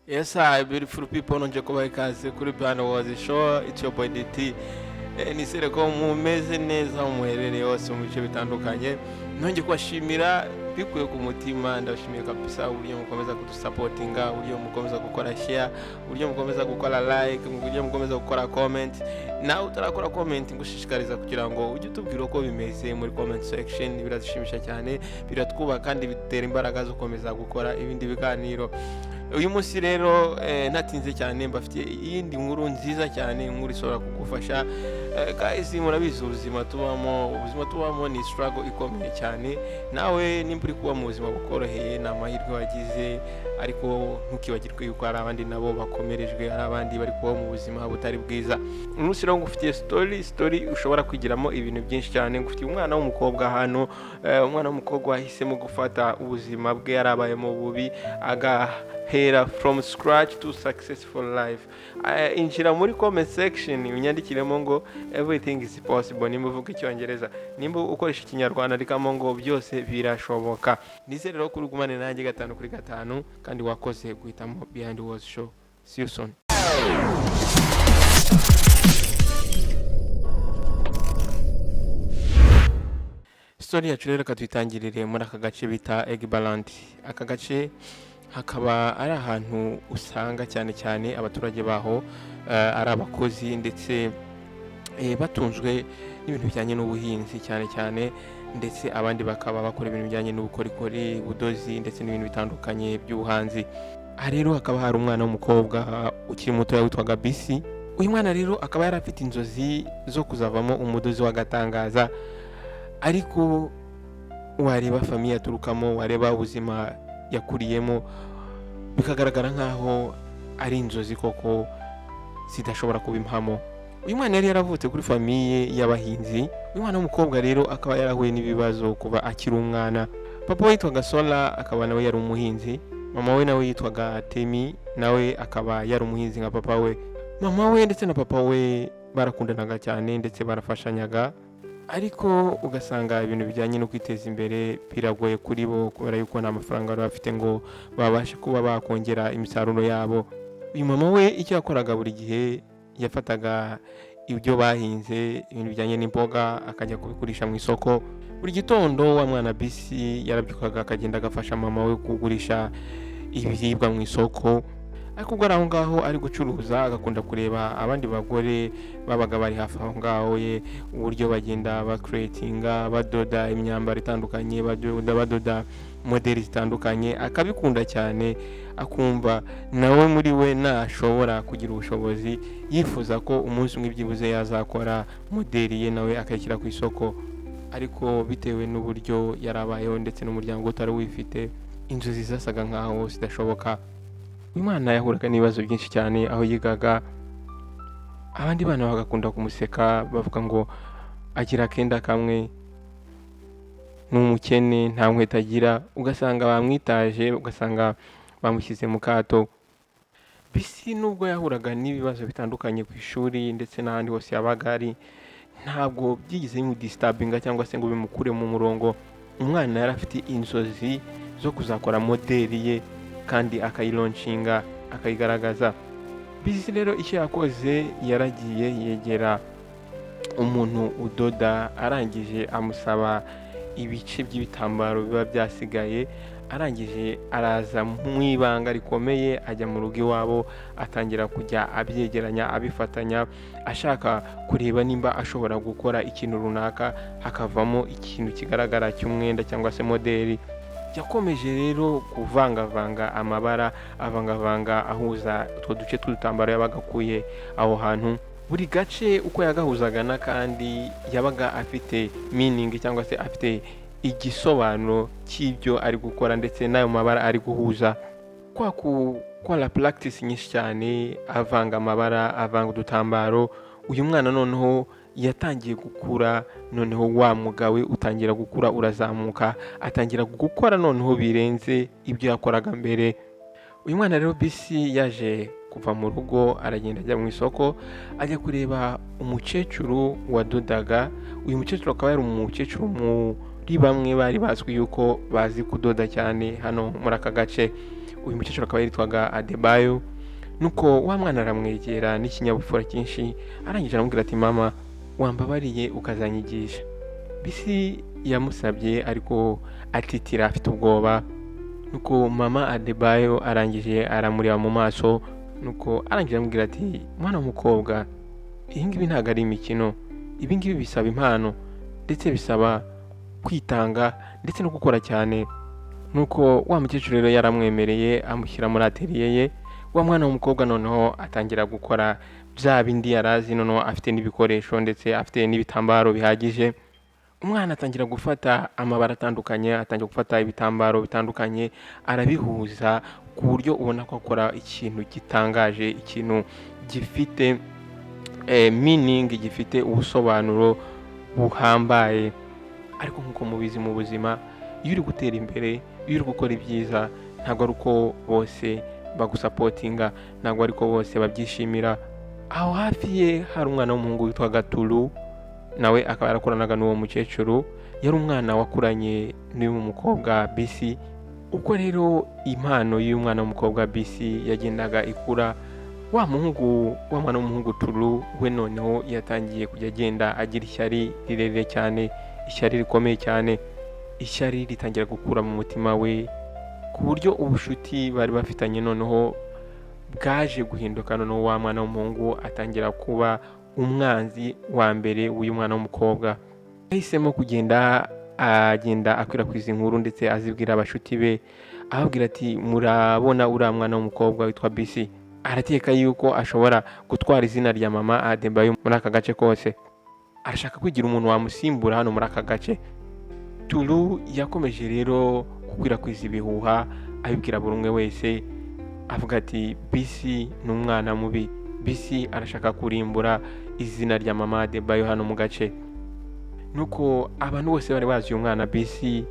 Yes, hi, beautiful people. Nonje kubaha ikaze kuri Bwana Was Show. It's your boy DT. Nisere ko mumeze neza aho muherereye hose mu bice bitandukanye. Nonje kubashimira bikuye ku mutima, ndabashimiye kabisa uburyo mukomeza kudusapotinga, uburyo mukomeza gukora share, uburyo mukomeza gukora like, uburyo mukomeza gukora comment. Nawe utarakora comment ngushishikariza kugira ngo ujye utubwira uko bimeze muri comment section. Biradushimisha cyane, biratwuba kandi bitera imbaraga zo gukomeza gukora ibindi biganiro. Uyu munsi rero ntatinze cyane mbafitiye iyindi nkuru nziza cyane, inkuru ishobora kugufasha. Guys, murabizi ubuzima tubamo ni struggle ikomeye cyane. Nawe nimba uri kuba mu buzima bukoroheye ni amahirwe wagize, ariko ntukibagirwe yuko hari abandi nabo bakomerejwe, hari abandi bari kubaho mu buzima butari bwiza. Uyu munsi rero ngufitiye story ushobora kwigiramo ibintu byinshi cyane. Ngufitiye umwana w'umukobwa hano, umwana w'umukobwa wahisemo gufata ubuzima bwe yarabayemo bubi agahera from scratch to successful life. Injira muri comment section unyandikiremo ngo everything is possible, nimba uvuga icyongereza, nimba ukoresha ikinyarwanda rikamo ngo byose birashoboka. Nizere rero kuri gumane nanjye 5/5 kandi wakoze guhitamo Behind Was Show. See you soon. Story yacu rero katwitangirire muri aka gace bita Egbaland. Aka gace hakaba ari ahantu usanga cyane cyane abaturage baho ari abakozi ndetse batunzwe n'ibintu bijyanye n'ubuhinzi cyane cyane, ndetse abandi bakaba bakora ibintu bijyanye n'ubukorikori, ubudozi ndetse n'ibintu bitandukanye by'ubuhanzi. Aha rero hakaba hari umwana w'umukobwa ukiri muto witwaga Bisi. Uyu mwana rero akaba yari afite inzozi zo kuzavamo umudozi w'agatangaza, ariko wareba famiye yaturukamo, wareba ubuzima yakuriyemo, bikagaragara nkaho ari inzozi koko zidashobora kuba impamo. Uyu mwana yari yaravutse kuri famiye y'abahinzi. Uyu mwana w'umukobwa rero akaba yarahuye n'ibibazo kuva akiri umwana. Papa we yitwaga Sola, akaba nawe yari umuhinzi. Mama we nawe yitwaga Temi, nawe akaba yari umuhinzi nka papa we. Mama we ndetse na papa we barakundanaga cyane ndetse barafashanyaga, ariko ugasanga ibintu bijyanye no kwiteza imbere biragoye kuri bo kubera yuko nta mafaranga bari bafite ngo babashe kuba bakongera imisaruro yabo. Uyu mama we icyo yakoraga buri gihe yafataga ibyo bahinze, ibintu bijyanye n'imboga, akajya kubigurisha mu isoko. Buri gitondo wa mwana Bisi yarabyukaga akagenda agafasha mama we kugurisha ibiribwa mu isoko, ariko ubwo aho ngaho ari gucuruza agakunda kureba abandi bagore babaga bari hafi aho ngaho ye, uburyo bagenda bakreatinga, badoda imyambaro itandukanye, badoda modeli zitandukanye. Akabikunda cyane, akumva nawe muri we nashobora kugira ubushobozi, yifuza ko umunsi umwe byibuze yazakora modeli ye nawe akayishyira ku isoko. Ariko bitewe n'uburyo yarabayeho ndetse n'umuryango utari wifite, inzozi zasaga nkaho zidashoboka. Uyu mwana yahuraga n'ibibazo byinshi cyane aho yigaga. Abandi bana bagakunda kumuseka bavuga ngo agira akenda kamwe, n'umukene, nta nkweto agira. Ugasanga bamwitaje, ugasanga bamushyize mu kato. Bisi nubwo yahuraga n'ibibazo bitandukanye ku ishuri ndetse n'ahandi hose yabaga ari, ntabwo byigeze bimudistabinga cyangwa se ngo bimukure mu murongo. Umwana yari afite inzozi zo kuzakora modeli ye kandi akayilonshinga, akayigaragaza. Bisi rero icyo yakoze, yaragiye yegera umuntu udoda, arangije amusaba ibice by'ibitambaro biba byasigaye. Arangije araza mu ibanga rikomeye, ajya mu rugo iwabo, atangira kujya abyegeranya, abifatanya, ashaka kureba nimba ashobora gukora ikintu runaka hakavamo ikintu kigaragara cy'umwenda cyangwa se modeli. Yakomeje rero kuvangavanga amabara, avangavanga ahuza utwo duce tw'udutambaro yabagakuye aho hantu. Buri gace uko yagahuzaga n'akandi yabaga afite meaning cyangwa se afite igisobanuro cy'ibyo ari gukora ndetse n'ayo mabara ari guhuza. Kwa gukora practice nyinshi cyane, avanga amabara, avanga udutambaro, uyu mwana noneho yatangiye gukura. Noneho wa mugawe utangira gukura, urazamuka, atangira gukora noneho birenze ibyo yakoraga mbere. Uyu mwana rero Bisi yaje kuva mu rugo, aragenda ajya mu isoko, ajya kureba umukecuru wadodaga. Uyu mukecuru akaba yari umukecuru muri bamwe bari bazwi yuko bazi kudoda cyane hano muri aka gace. uyu mukecuru akaba yitwaga Adebayo. Nuko wa mwana aramwegera n'ikinyabupfura cyinshi, arangije aramubwira ati mama wambabariye ukazanyigisha. Bisi yamusabye ariko atitira afite ubwoba. Nuko mama Adebayo arangije aramureba mu maso, nuko arangije aramubwira ati mwana w'umukobwa, iyi ngibi ntabwo ari imikino, ibi ngibi bisaba impano ndetse bisaba kwitanga ndetse no gukora cyane. Nuko wa mukecuru rero yaramwemereye amushyira muri atelier ye. Wa mwana w'umukobwa noneho atangira gukora bya bindi yarazi, noneho afite n'ibikoresho ndetse afite n'ibitambaro bihagije. Umwana atangira gufata amabara atandukanye, atangira gufata ibitambaro bitandukanye, arabihuza ku buryo ubona ko akora ikintu gitangaje, ikintu gifite meaning, gifite ubusobanuro buhambaye. Ariko nk'uko mubizi mu buzima, iyo uri gutera imbere, iyo uri gukora ibyiza, ntabwo ari uko bose bagusapotinga, ntabwo ariko bose babyishimira. Aho hafi ye hari umwana w'umuhungu witwaga Tulu, nawe akaba yarakoranaga n'uwo mukecuru. Yari umwana wakuranye n'uyu mukobwa Bisi. Uko rero impano y'uyu mwana w'umukobwa Bisi yagendaga ikura, wa mwana w'umuhungu Tulu we noneho yatangiye kujya agenda agira ishyari rirerire cyane, ishyari rikomeye cyane. Ishyari ritangira gukura mu mutima we, ku buryo ubushuti bari bafitanye noneho bwaje guhinduka. Noneho wa mwana w'umuhungu atangira kuba umwanzi wa mbere w'uyu mwana w'umukobwa. Yahisemo kugenda akwirakwiza inkuru ndetse azibwira abashuti be, ababwira ati murabona uriya mwana w'umukobwa witwa Bisi arateka yuko ashobora gutwara izina rya mama Adebayo muri aka gace kose, arashaka kwigira umuntu wamusimbura hano muri aka gace. Tulu yakomeje rero gukwirakwiza ibihuha, abibwira buri umwe wese, avuga ati Bisi ni umwana mubi, Bisi arashaka kurimbura izina rya mama Adebayo hano mu gace. Nuko abantu bose bari bazi uyu mwana Bisi,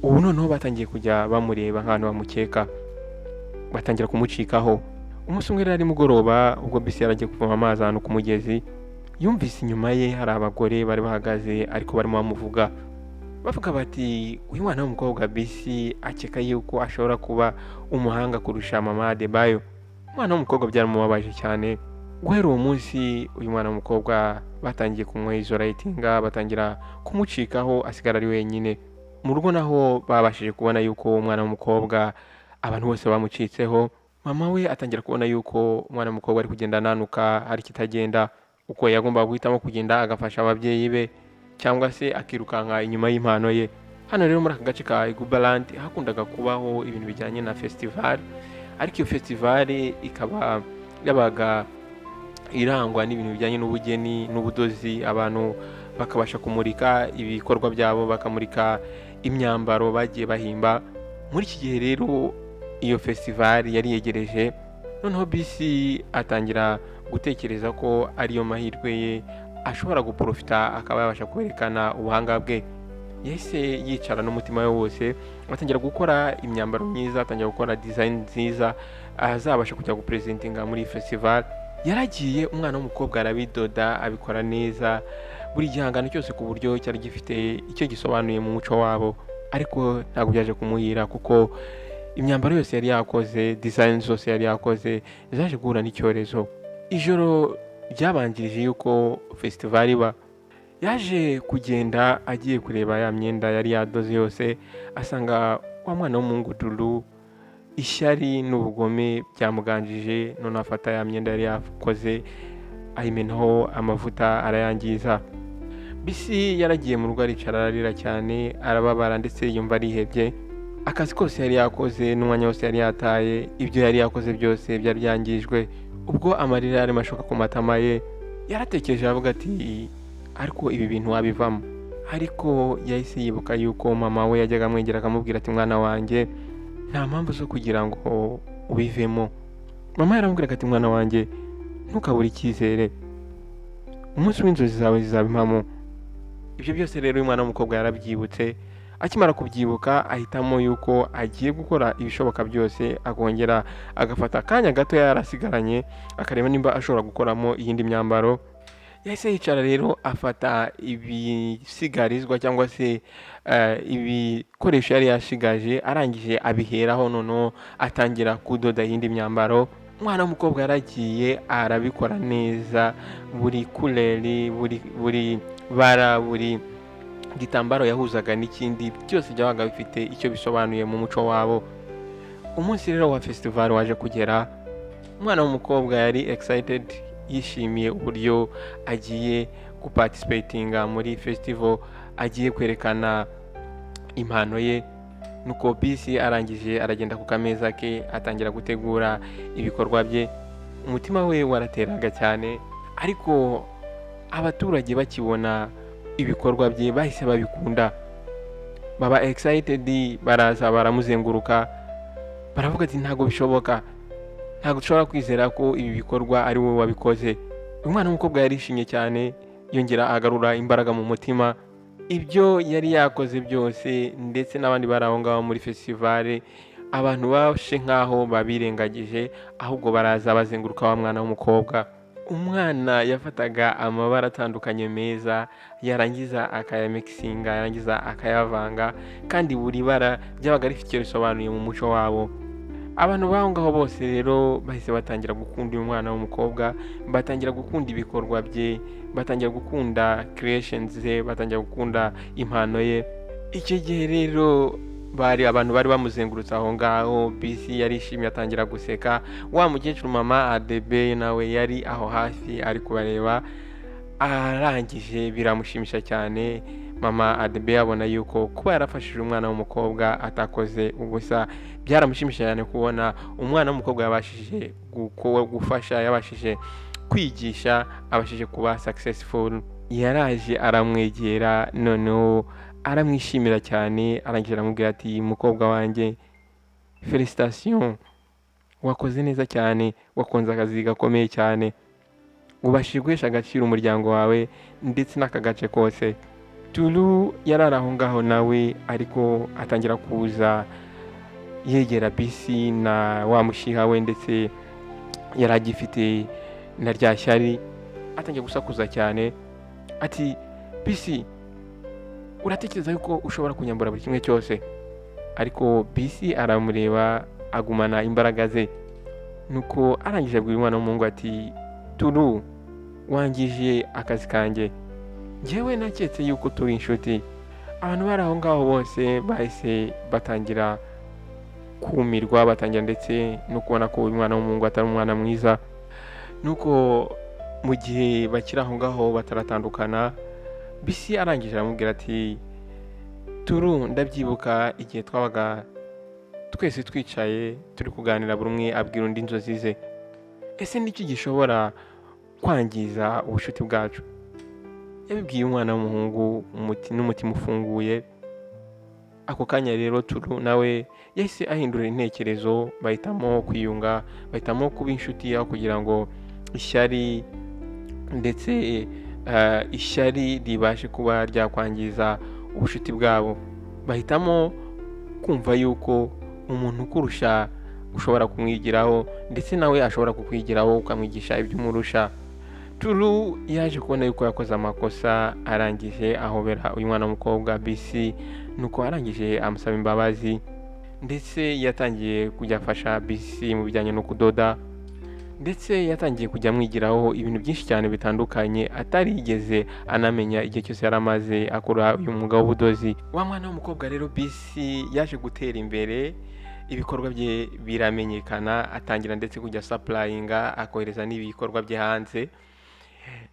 ubu noneho batangiye kujya bamureba nk'abantu bamukeka, batangira kumucikaho. Umunsi umwe rero ari mugoroba, ubwo Bisi yaragiye kuvoma amazi ahantu ku mugezi, yumvise inyuma ye hari abagore bari bahagaze ariko barimo bamuvuga, bavuga bati uyu mwana w'umukobwa Bisi akeka yuko ashobora kuba umuhanga kurusha mama Adebayo. Umwana w'umukobwa byaramubabaje cyane. Guhera uwo munsi uyu mwana w'umukobwa batangiye kumwisolatinga, batangira kumucikaho asigara ari wenyine. Mu rugo naho babashije kubona yuko umwana w'umukobwa abantu bose bamucitseho. Mama we atangira kubona yuko umwana w'umukobwa ari kugenda ananuka, hari kitagenda, uko yagomba guhitamo kugenda agafasha ababyeyi be cyangwa se akirukanka inyuma y'impano ye. Hano rero muri aka gace ka Egubaland hakundaga kubaho ibintu bijyanye na festival, ariko iyo festival ikaba yabaga irangwa n'ibintu bijyanye n'ubugeni n'ubudozi. Abantu bakabasha kumurika ibikorwa byabo, bakamurika imyambaro bagiye bahimba. Muri iki gihe rero iyo festival yari yegereje, noneho Bisi atangira gutekereza ko ariyo mahirwe ye, ashobora guprofita akaba yabasha kwerekana ubuhanga bwe. Yahise yicara n'umutima we wose, atangira gukora imyambaro myiza, atangira gukora design nziza azabasha kujya gupresentinga muri festival. Yaragiye umwana w'umukobwa arabidoda, abikora neza, buri gihangano cyose ku buryo cyari gifite icyo gisobanuye mu muco wabo. Ariko ntabwo byaje kumuhira, kuko imyambaro yose yari yakoze, design zose yari yakoze zaje guhura n'icyorezo. Ijoro byabanjirije yuko festival iba, yaje kugenda agiye kureba ya myenda yari yadoze yose, asanga wa mwana w'umuhungu Tulu ishyari n'ubugome byamuganjije. None afata ya myenda yari yakoze ayimenaho amavuta arayangiza. Bisi yaragiye mu rugo aricara ararira cyane, arababara ndetse yumva arihebye. Akazi kose yari yakoze n'umwanya wose yari yataye, ibyo yari yakoze byose byari byangijwe. Ubwo amarira arimo ashoka ku matama ye, yaratekereje avuga ati ariko ibi bintu wabivamo. Ariko yahise yibuka yuko mama we yajyaga amwegera akamubwira ati mwana wanjye, nta mpamvu zo kugira ngo ubivemo. Mama yaramubwiraga ati mwana wanjye, ntukabure icyizere, umunsi w'inzozi zawe zizaba impamo. Ibyo byose rero uyu mwana w'umukobwa yarabyibutse. Akimara kubyibuka ahitamo yuko agiye gukora ibishoboka byose, akongera agafata akanya gato yarasigaranye akareba nimba ashobora gukoramo iyindi myambaro. yahise yicara rero afata ibisigarizwa cyangwa se ibikoresho yari yashigaje, arangije abiheraho noneho atangira kudoda iyindi myambaro. Umwana w'umukobwa yaragiye arabikora neza, buri kureri, buri bara, buri gitambaro yahuzaga n'ikindi, byose byabaga bifite icyo bisobanuye mu muco wabo. Umunsi rero wa festival waje kugera, umwana w'umukobwa yari excited, yishimiye uburyo agiye guparticipatinga muri festival, agiye kwerekana impano ye. Nuko bisi arangije aragenda ku kameza ke atangira gutegura ibikorwa bye. Umutima we warateraga cyane, ariko abaturage bakibona ibikorwa bye bahise babikunda, baba excited, baraza baramuzenguruka, baravuga ati ntago bishoboka, ntago dushobora kwizera ko ibi bikorwa ari wowe wabikoze. Umwana w'umukobwa yarishimye cyane, yongera agarura imbaraga mu mutima. Ibyo yari yakoze byose ndetse n'abandi bari aho ngaho muri festival, abantu bashe nk'aho babirengagije, ahubwo baraza bazenguruka wa mwana w'umukobwa. Umwana yafataga amabara atandukanye meza, yarangiza akayamikisinga, yarangiza akayavanga, kandi buri bara ryabaga rifite icyo risobanuye mu muco wabo. Abantu baho ngaho bose rero bahise batangira gukunda uyu mwana w'umukobwa, batangira gukunda ibikorwa bye, batangira gukunda creations ze, batangira gukunda impano ye. Icyo gihe rero abantu bari bamuzengurutse aho ngaho, bisi yarishimye atangira guseka. Wa mukecuru mama Adebe nawe yari aho hafi ari kubareba, arangije biramushimisha cyane. Mama Adebe yabona yuko kuba yarafashije umwana w'umukobwa atakoze ubusa. Byaramushimishije cyane kubona umwana w'umukobwa yabashije gufasha, yabashije kwigisha, abashije kuba successful. Yaraje aramwegera, noneho aramwishimira cyane, arangije aramubwira ati mukobwa wanjye, felicitation, wakoze neza cyane, wakonze akazi gakomeye cyane, ubashije guhesha agaciro umuryango wawe ndetse n'aka gace kose. Tulu yarari aho ngaho nawe, ariko atangira kuza yegera bisi na wa mushiha we, ndetse yari agifite na rya shyari, atangira gusakuza cyane ati bisi, uratekereza yuko ushobora kunyambura buri kimwe cyose? Ariko bisi aramureba, agumana imbaraga ze. Nuko arangije abwira umwana w'umuhungu ati Tulu, wangije akazi kanjye, njyewe naketse yuko turi inshuti. Abantu bari aho ngaho bose bahise batangira kumirwa, batangira ndetse no kubona ko uyu mwana w'umuhungu atari umwana mwiza. Nuko mu gihe bakiri aho ngaho bataratandukana, bisi arangije aramubwira ati Tulu, ndabyibuka igihe twabaga twese twicaye turi kuganira, buri umwe abwira undi inzozi ze. Ese niki gishobora kwangiza ubushuti bwacu? Yabibwiye umwana w'umuhungu n'umutima ufunguye. Ako kanya rero Tulu nawe yahise ahindura intekerezo, bahitamo kwiyunga, bahitamo kuba inshuti, aho kugira ngo ishyari ndetse ishyari ribashe kuba ryakwangiza ubushuti bwabo. Bahitamo kumva yuko umuntu ukurusha ushobora kumwigiraho, ndetse nawe ashobora kukwigiraho ukamwigisha ibyo umurusha. Tulu yaje kubona yuko yakoze amakosa, arangije ahobera uyu mwana w'umukobwa bisi. Nuko arangije amusaba imbabazi, ndetse yatangiye kujya afasha bisi mu bijyanye no kudoda, ndetse yatangiye kujya amwigiraho ibintu byinshi cyane bitandukanye atarigeze anamenya igihe cyose yari amaze akora uyu mwuga w'ubudozi. Wa mwana w'umukobwa rero bisi yaje gutera imbere, ibikorwa bye biramenyekana, atangira ndetse kujya supplyinga, akohereza n'ibikorwa bye hanze.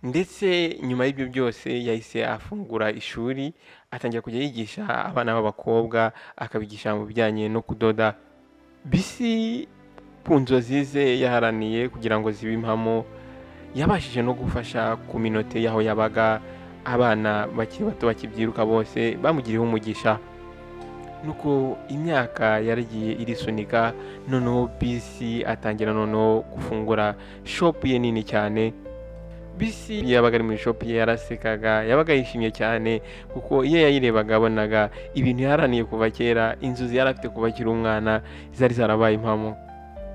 Ndetse nyuma y'ibyo byose yahise afungura ishuri, atangira kujya yigisha abana b'abakobwa, akabigisha mu bijyanye no kudoda. Bisi ku nzozi ze yaharaniye kugira ngo zibe impamo, yabashije no gufasha ku minote y'aho yabaga, abana bakiri bato bakibyiruka bose bamugiriyeho umugisha. Nuko imyaka yaragiye irisunika, noneho bisi atangira noneho gufungura shop ye nini cyane. Bisi yabaga ari muri shop ye yarasekaga, yabaga yishimye cyane, kuko iyo yayirebaga abonaga ibintu yaharaniye kuva kera, inzozi yari afite kuva akiri umwana zari zarabaye impamo.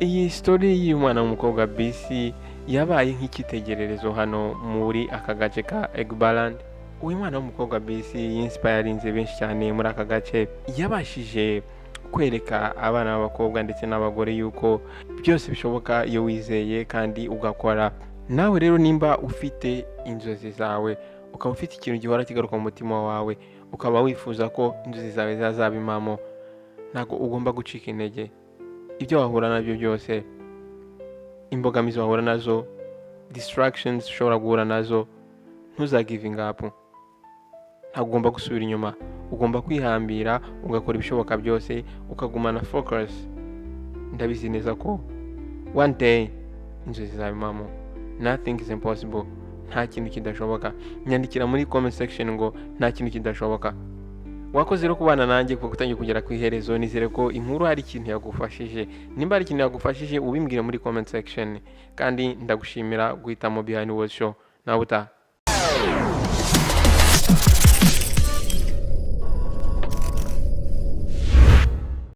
Iyi story y'umwana w'umukobwa bisi yabaye nk'ikitegererezo hano muri aka gace ka Egbaland. Uyu mwana w'umukobwa bisi yinsipayarinze benshi cyane muri aka gace, yabashije kwereka abana b'abakobwa ndetse n'abagore yuko byose bishoboka iyo wizeye kandi ugakora. Nawe rero nimba ufite inzozi zawe, ukaba ufite ikintu gihora kigaruka mu mutima wawe, ukaba wifuza ko inzozi zawe zazaba impamo, ntabwo ugomba gucika intege. Ibyo wahura nabyo byose, imbogamizi wahura nazo, distractions ushobora guhura nazo, ntuzagivinga up. Ntabwo ugomba gusubira inyuma, ugomba kwihambira ugakora ibishoboka byose, ukagumana focus. Ndabizi neza ko one day inzozi zawe impamo. Nothing is impossible. Nta kintu kidashoboka. Nyandikira muri comment section ngo nta kintu kidashoboka. Wakoze rero kubana nanjye kuko utangiye kugera ku iherezo. Nizere ko inkuru hari ikintu yagufashije. Nimba hari ikintu yagufashije ubimbwire muri comment section, kandi ndagushimira guhitamo Behind Words Show. Nawe utaha.